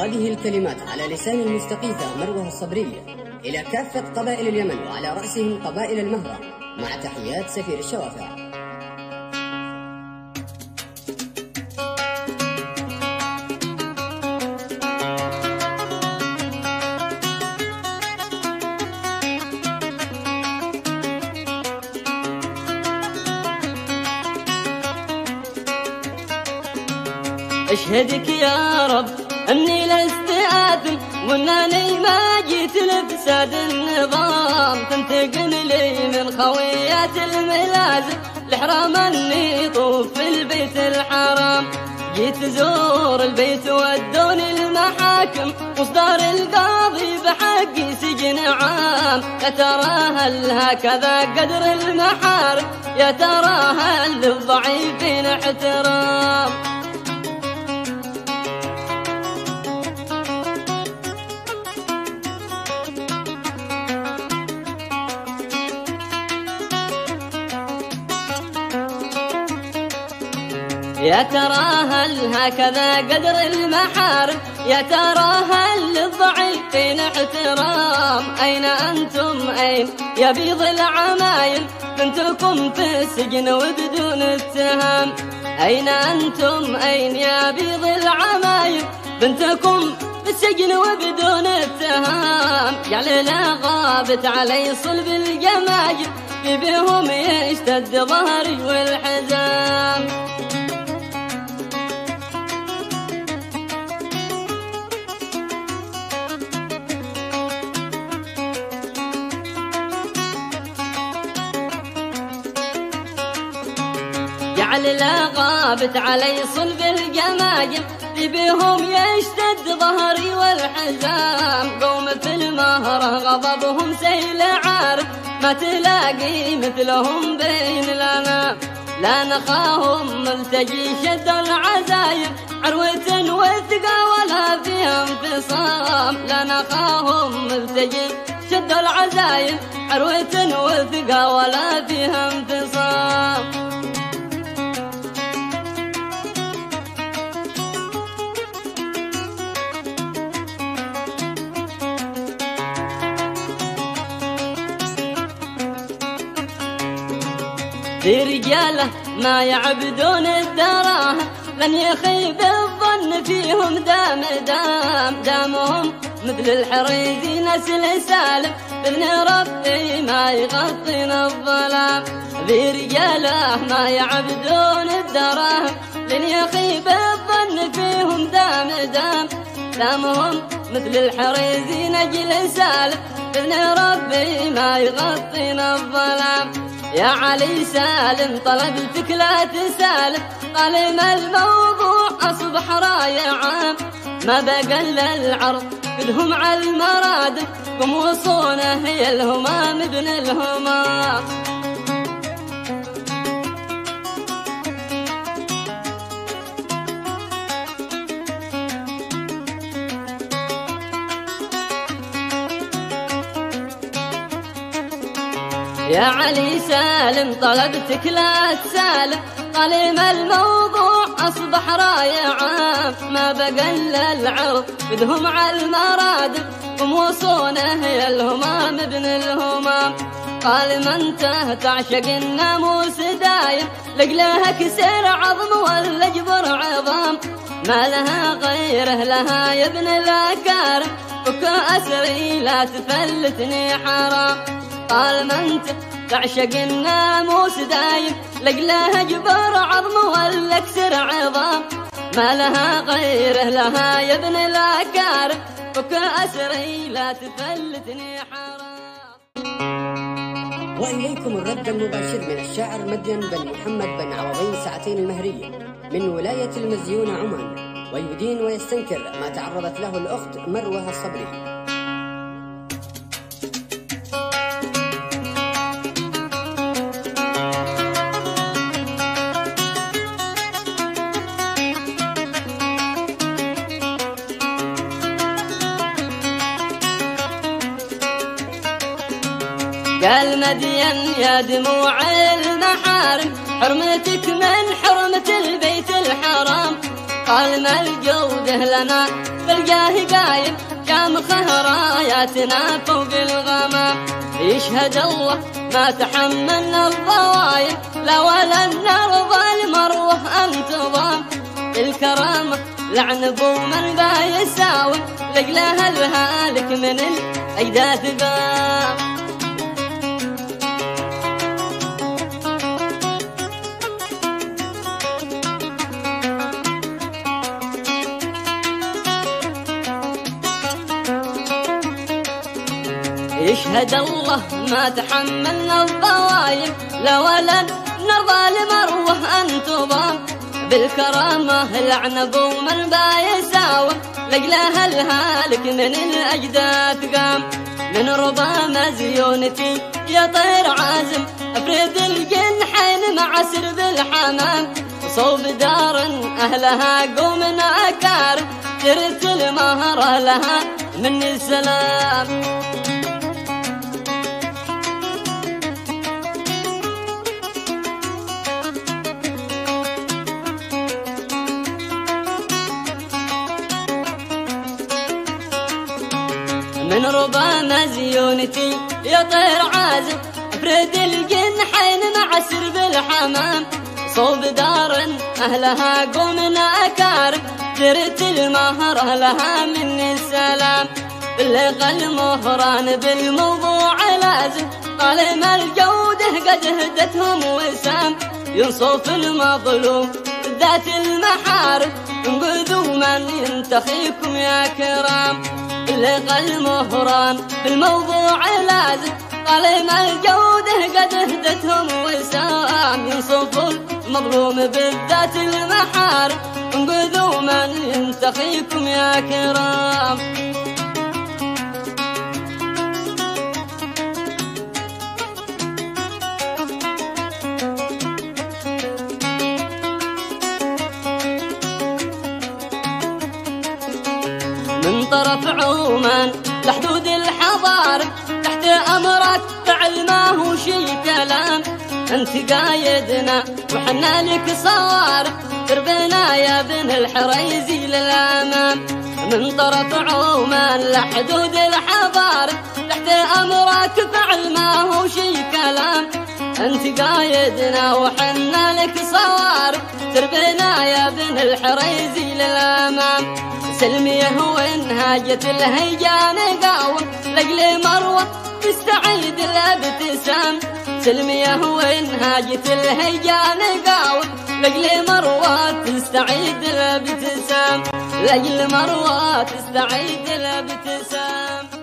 وهذه الكلمات على لسان المستقيثة مروة الصبرية إلى كافة قبائل اليمن وعلى رأسهم قبائل المهرة، مع تحيات سفير الشوافع. أشهدك يا رب أني لست آثم، وأنني ما جيت لفساد النظام. تنتقم لي من خويات الملازم الحرام أني طوف في البيت الحرام. جيت زور البيت ودوني المحاكم، وصدار القاضي بحقي سجن عام. يا ترى هل هكذا قدر المحارم؟ يا ترى هل للضعيفين احترام؟ يا ترى هل هكذا قدر المحارم؟ يا ترى هل للضعيفين احترام؟ أين أنتم أين يا بيض العمايل؟ بنتكم في السجن وبدون اتهام. أين أنتم أين يا بيض العمايل؟ بنتكم في السجن وبدون اتهام. يا ليلى غابت علي صلب الجماجم، في بهم يشتد ظهري والحزام. جعل لا غابت علي صلب الجماجم، في بهم يشتد ظهري والحزام. قوم في المهرة غضبهم سيل عارف، ما تلاقي مثلهم بين الأنام. لا نخاهم ملتجي شد العزايم، عروة وثقة ولا فيها انفصام. لا نخاهم ملتجي شد العزايم، عروة وثقة ولا فيها انفصام. في رجاله ما يعبدون الدراهم، لن يخيب الظن فيهم دام دامهم مثل الحريزي نسل سالم، بإذن ربي ما يغطينا الظلام. في رجاله ما يعبدون الدراهم، لن يخيب الظن فيهم دام دامهم مثل الحريزي نجل سالم، بإذن ربي ما يغطينا الظلام. يا علي سالم طلبتك لا تسالم، قال ما الموضوع أصبح رايعا. ما بقى إلا العرض كلهم على المرادف، قم وصونه هي الهمام ابن الهمام. يا علي سالم طلبتك لا تسالم، قال ما الموضوع أصبح رايعا. ما بقى إلا العرض بدهم على المرادف، قم وصونه هي الهمام ابن الهمام. قال ما انت تعشق الناموس دايم، لقلاها كسر عظم ولا جبر عظام. ما لها غيره لها يا ابن الأكارم، فك أسري لا تفلتني حرام. قال ما انت تعشق الناموس دايم، لقلاها جبر عظم ولا كسر عظام. ما لها غيره لها يا ابن الأكارم، فك أسري لا تفلتني حرام. وإليكم الرد المباشر من الشاعر مدين بن محمد بن عوضين سعتين المهرية من ولاية المزيون عمان، ويدين ويستنكر ما تعرضت له الأخت مروة الصبري. قال مدين يا دموع المحارم، حرمتك من حرمة البيت الحرام. قال ما الجودة لنا بالجاه قايم شامخه راياتنا فوق الغمام. يشهد الله ما تحملنا الضوايم لا ولا نرضى المروه انتظام. الكرامة لعن ابو من با يساوي لقلاها الهالك من الاجداث قام. يشهد الله ما تحملنا الضوايم لا ولا نرضى لمروه انتظام. بالكرامة لعن ابو من با يساوم لقلاها الهالك من الاجداث قام. من رضا مزيونتي يا طير عازم افرد الجنحين مع سرب الحمام. صوب دار اهلها قوم اكارم ترث المهر لها مني السلام. من ربا مزيونتي يا طير عازم افرد الجنحين مع سرب الحمام. صوب دار اهلها قوم اكارم درت المهر لها مني السلام. بلغ المهران بالموضوع لازم قالم الجوده قد هدتهم وسام. ينصف المظلوم ذات المحارم انقذوا من ينتخيكم يا كرام. بلغ المهران بالموضوع لازم قالم الجوده قد هدتهم وسام. ينصف المظلوم بالذات المحارم انقذوا من ينتخيكم يا كرام. من طرف عمان لحدود الحضارة تحت أمرك فعل ما هو شي كلام. أنت قايدنا وحنا لك صوارف دربنا يا بن الحريزي للأمام. من طرف عمان لحدود الحضارة تحت أمرك فعل ما هو شي كلام. أنت قايدنا وحنا لك صوارف دربنا يا بن الحريزي للأمام. سلميه وإن هاجت الهيجان قاوم لقل مروة تستعيد الابتسام. سلميه وإن هاجت الهيجان قاوم لقل مروة تستعيد الابتسام. لقل مروة تستعيد الابتسام.